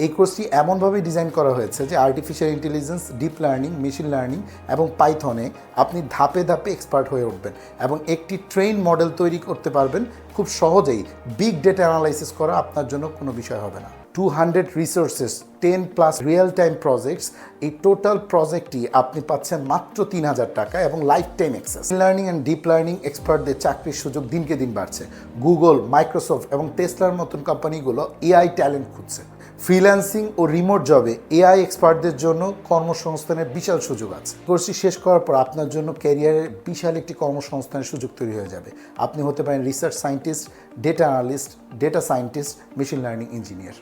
এই কোর্সটি এমনভাবে ডিজাইন করা হয়েছে যে artificial intelligence, deep learning, machine learning এবং পাইথনে আপনি ধাপে ধাপে এক্সপার্ট হয়ে উঠবেন এবং একটি ট্রেন মডেল তৈরি করতে পারবেন খুব সহজেই। বিগ ডেটা অ্যানালাইসিস করা আপনার জন্য কোনো বিষয় হবে না। 200 রিসোর্সেস, 10+ রিয়েল টাইম প্রজেক্টস, এই টোটাল প্রজেক্টটি আপনি পাচ্ছেন মাত্র 3000 টাকা এবং life time access. Learning and deep learning এক্সপার্টদের চাকরির সুযোগ দিনকে দিন বাড়ছে। গুগল, মাইক্রোসফট এবং টেসলার মতন কোম্পানিগুলো এআই ট্যালেন্ট খুঁজছে। ফ্রিল্যান্সিং ও রিমোট জবে এআই এক্সপার্টদের জন্য কর্মসংস্থানের বিশাল সুযোগ আছে। কোর্সটি শেষ করার পর আপনার জন্য ক্যারিয়ারের বিশাল একটি কর্মসংস্থানের সুযোগ তৈরি হয়ে যাবে। আপনি হতে পারেন research scientist, data analyst, data scientist, machine learning engineer.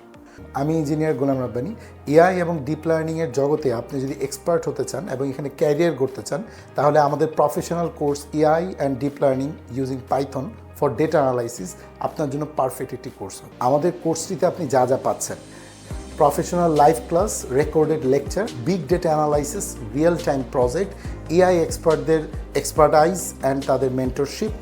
আমি ইঞ্জিনিয়ার গোলাম রাব্বানী। এআই এবং ডিপ লার্নিংয়ের জগতে আপনি যদি এক্সপার্ট হতে চান এবং এখানে ক্যারিয়ার করতে চান, তাহলে আমাদের professional course AI and deep learning using Python for data analysis আপনার জন্য পারফেক্ট একটি কোর্স হবে। আমাদের কোর্সটিতে আপনি যা যা পাচ্ছেন: professional live class, recorded lecture, big data analysis, real time project, AI এক্সপার্টদের এক্সপার্টাইজ অ্যান্ড তাদের mentorship,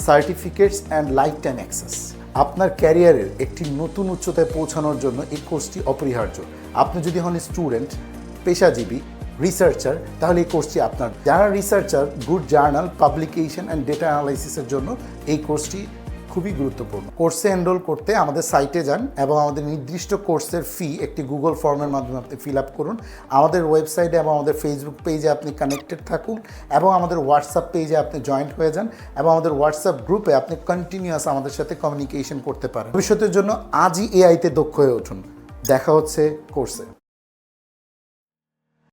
certificates and life time access. আপনার ক্যারিয়ারের একটি নতুন উচ্চতায় পৌঁছানোর জন্য এই কোর্সটি অপরিহার্য। আপনি যদি হন স্টুডেন্ট, পেশাজীবী, রিসার্চার, তাহলে এই কোর্সটি আপনার। যারা researcher, good journal, publication and data অ্যানালাইসিসের জন্য এই কোর্সটি খুবই গুরুত্বপূর্ণ। কোর্সে এনরোল করতে আমাদের সাইটে যান এবং আমাদের নির্দিষ্ট কোর্সের ফি একটি গুগল ফর্মের মাধ্যমে আপনি ফিল আপ করুন। আমাদের ওয়েবসাইটে এবং আমাদের ফেসবুক পেজে আপনি কানেক্টেড থাকুন এবং আমাদের হোয়াটসঅ্যাপ পেজে আপনি জয়েন্ট হয়ে যান এবং আমাদের হোয়াটসঅ্যাপ গ্রুপে আপনি কন্টিনিউয়াস আমাদের সাথে কমিউনিকেশন করতে পারেন। ভবিষ্যতের জন্য আজই এআইতে দক্ষ হয়ে উঠুন। দেখা হচ্ছে কোর্সে।